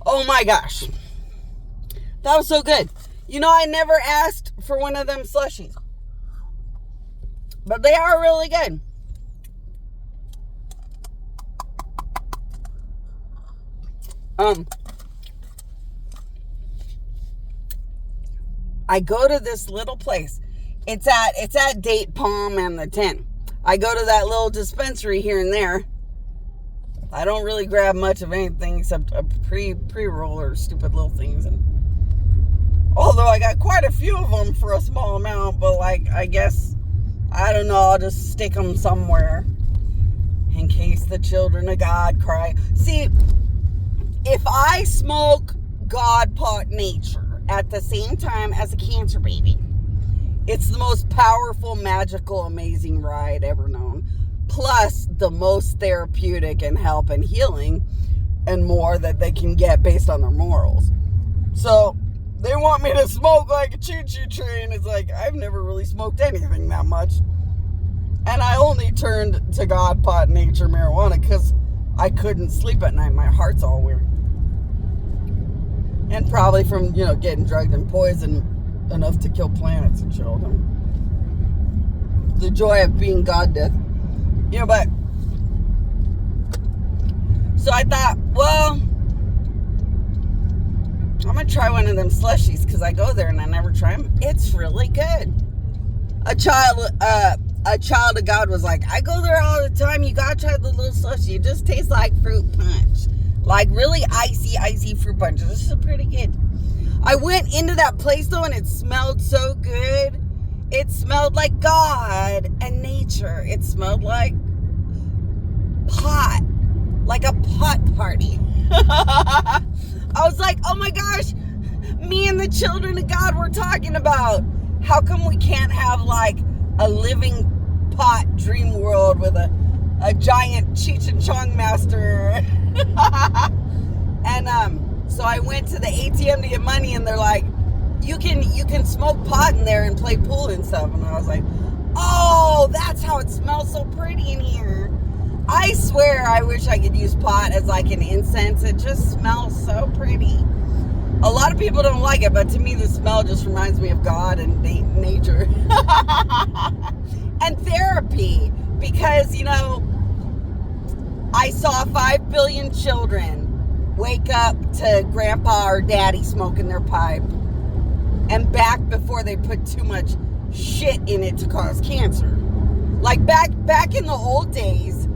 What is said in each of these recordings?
Oh my gosh. That was so good. You know, I never asked for one of them slushies. But they are really good. I go to this little place. It's at Date Palm and the 10. I go to that little dispensary here and there. I don't really grab much of anything except a pre-roll or stupid little things. And although I got quite a few of them for a small amount, but like, I guess, I don't know, I'll just stick them somewhere in case the children of God cry. See, if I smoke God pot nature at the same time as a cancer baby, it's the most powerful, magical, amazing ride ever known. Plus the most therapeutic and help and healing and more that they can get based on their morals. So they want me to smoke like a choo-choo train. It's like, I've never really smoked anything that much. And I only turned to God pot nature marijuana because I couldn't sleep at night. My heart's all weird. And probably from, getting drugged and poisoned enough to kill planets and children. The joy of being God death. But so I thought, well, I'm gonna try one of them slushies because I go there and I never try them. It's really good. A child of God was like, I go there all the time. You gotta try the little slushie. It just tastes like fruit punch, like really icy fruit punch. This is pretty good. I went into that place though, and it smelled so good. It smelled like God and nature. It smelled like pot, like a pot party. I was like, oh my gosh, me and the children of God were talking about how come we can't have like a living pot dream world with a giant Cheech and Chong master. And so I went to the ATM to get money, and they're like, you can smoke pot in there and play pool and stuff. And I was like, oh, that's how it smells so pretty in here. I swear I wish I could use pot as like an incense. It just smells so pretty. A lot of people don't like it, but to me the smell just reminds me of God and nature. And therapy, because I saw 5 billion children wake up to grandpa or daddy smoking their pipe, and back before they put too much shit in it to cause cancer. Like back in the old days,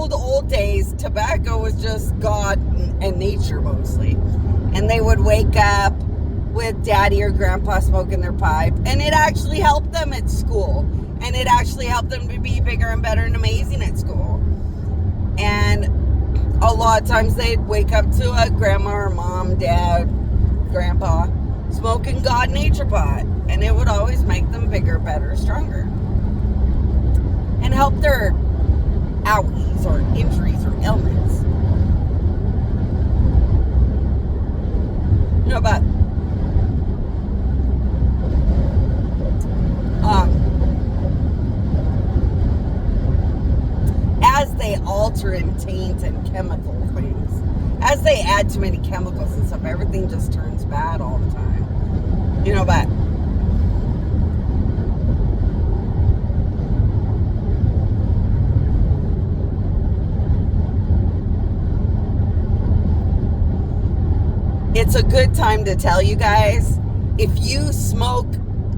old days, tobacco was just God and nature mostly. And they would wake up with daddy or grandpa smoking their pipe, and it actually helped them at school. And it actually helped them to be bigger and better and amazing at school. And a lot of times they'd wake up to a grandma or mom, dad, grandpa smoking God nature pot, and it would always make them bigger, better, stronger, and help their owies or injuries or ailments. But as they alter and taint and chemical things, as they add too many chemicals and stuff, everything just turns bad all the time. But it's a good time to tell you guys, if you smoke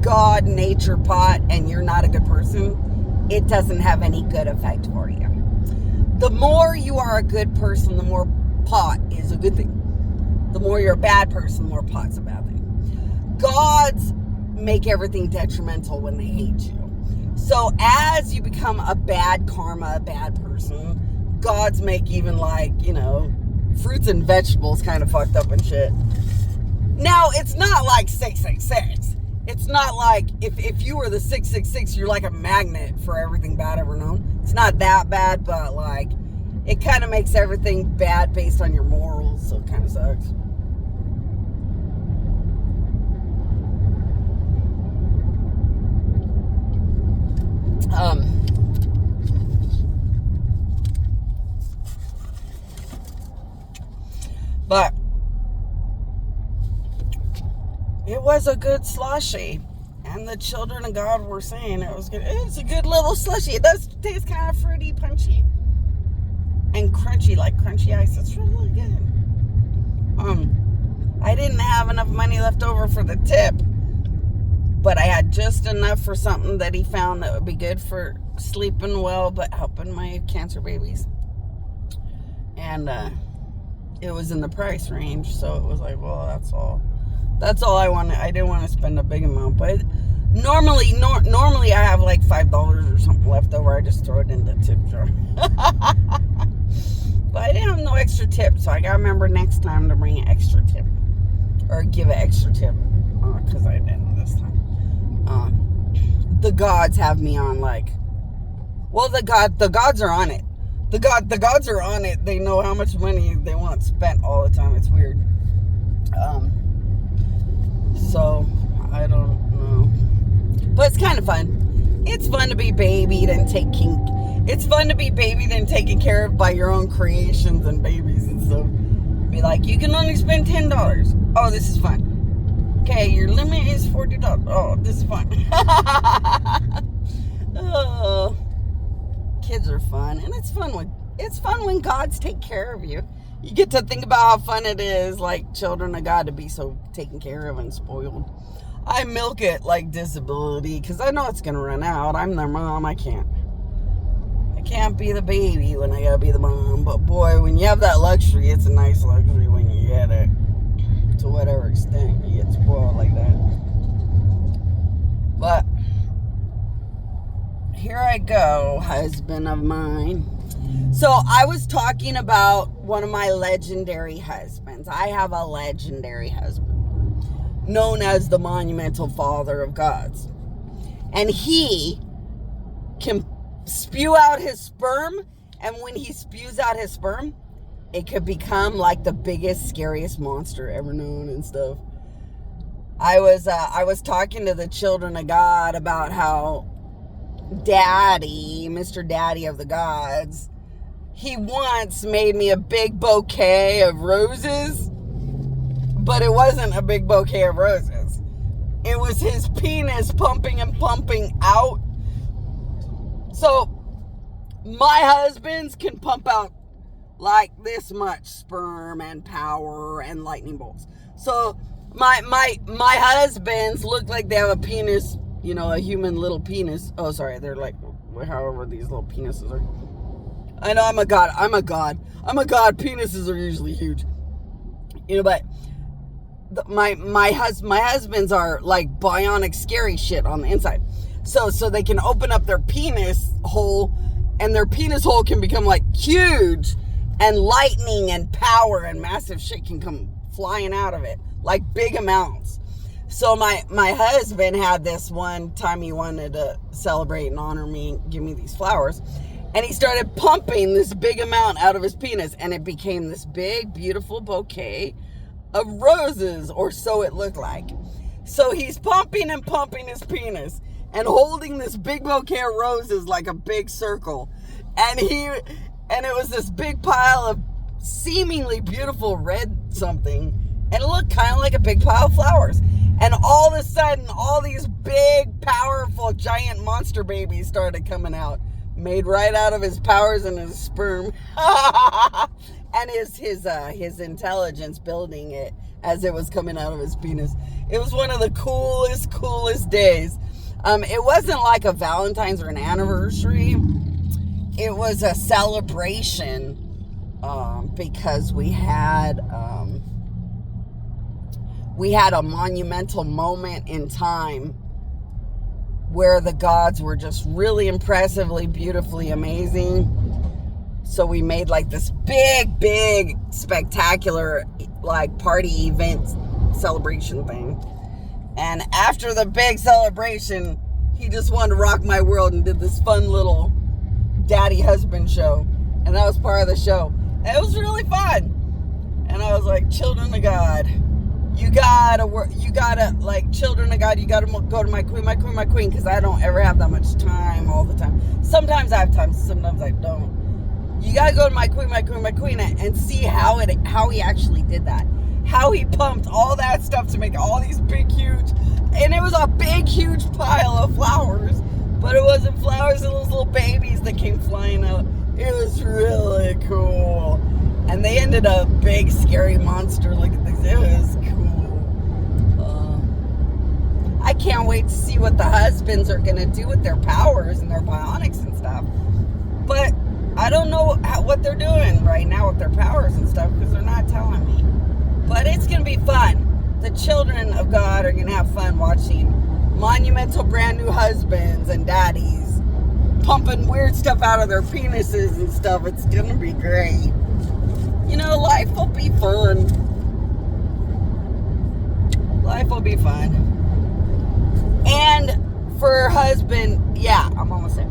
God nature pot and you're not a good person, it doesn't have any good effect for you. The more you are a good person, the more pot is a good thing. The more you're a bad person, the more pot's a bad thing. Gods make everything detrimental when they hate you. So as you become a bad karma, a bad person, gods make even like, fruits and vegetables kind of fucked up and shit. Now, it's not like 666. It's not like if you were the 666, you're like a magnet for everything bad ever known. It's not that bad, but like it kind of makes everything bad based on your morals, so it kind of sucks. But it was a good slushy. And the children of God were saying it was good. It's a good little slushy. It does taste kind of fruity, punchy, and crunchy, like crunchy ice. It's really good. I didn't have enough money left over for the tip, but I had just enough for something that he found that would be good for sleeping well, but helping my cancer babies. And it was in the price range, so it was like, well, that's all I wanted. I didn't want to spend a big amount, but normally I have like $5 or something left over. I just throw it in the tip jar. But I didn't have no extra tip, so I gotta remember next time to bring an extra tip, or give an extra tip, because I didn't this time. The gods have me on like, well, the gods are on it. The gods are on it. They know how much money they want spent all the time. It's weird. So I don't know, but it's kind of fun. It's fun to be babied and It's fun to be babied and taken care of by your own creations and babies and stuff. Be like, you can only spend $10. Oh, this is fun. Okay, your limit is $40. Oh, this is fun. Oh, kids are fun, and it's fun when gods take care of you. You get to think about how fun it is, like children of God, to be so taken care of and spoiled. I milk it like disability because I know it's gonna run out. I'm their mom. I can't be the baby when I gotta be the mom. But boy, when you have that luxury, it's a nice luxury when you get it. To whatever extent you get spoiled like that. But here I go, husband of mine. So I was talking about one of my legendary husbands. I have a legendary husband, known as the monumental father of gods. And he can spew out his sperm, and when he spews out his sperm, it could become like the biggest, scariest monster ever known and stuff. I was talking to the children of God about how Daddy, Mr. Daddy of the gods, he once made me a big bouquet of roses, but it wasn't a big bouquet of roses. It was his penis pumping and pumping out. So my husbands can pump out like this much sperm and power and lightning bolts. So my husbands look like they have a penis, you know, a human little penis. Oh, sorry, they're like however these little penises are. I know I'm a god. Penises are usually huge, you know, but my husbands are like bionic, scary shit on the inside. So they can open up their penis hole, and their penis hole can become like huge, and lightning and power and massive shit can come flying out of it, like big amounts. So my husband had this one time he wanted to celebrate and honor me and give me these flowers. And he started pumping this big amount out of his penis, and it became this big, beautiful bouquet of roses, or so it looked like. So he's pumping and pumping his penis and holding this big bouquet of roses like a big circle. And it was this big pile of seemingly beautiful red something, and it looked kind of like a big pile of flowers. And all of a sudden, all these big, powerful, giant monster babies started coming out, made right out of his powers and his sperm. And his intelligence building it as it was coming out of his penis. It was one of the coolest days. It wasn't like a Valentine's or an anniversary. It was a celebration, because we had a monumental moment in time where the gods were just really impressively, beautifully amazing. So we made like this big, spectacular, like party event celebration thing. And after the big celebration, he just wanted to rock my world and did this fun little daddy husband show. And that was part of the show. And it was really fun. And I was like, children of God, you gotta like, children of God, you gotta go to my queen, because I don't ever have that much time all the time. Sometimes I have time, sometimes I don't. You gotta go to My Queen, and see how he actually did that. How he pumped all that stuff to make all these big, huge, and it was a big, huge pile of flowers, but it wasn't flowers, it was little babies that came flying out. It was really cool. And they ended a big, scary monster. Look at this. It was cool. I can't wait to see what the husbands are going to do with their powers and their bionics and stuff. But I don't know what they're doing right now with their powers and stuff because they're not telling me. But it's going to be fun. The children of God are going to have fun watching monumental brand new husbands and daddies pumping weird stuff out of their penises and stuff. It's going to be great. You know, life will be fun. Life will be fun. And for her husband, yeah, I'm almost there.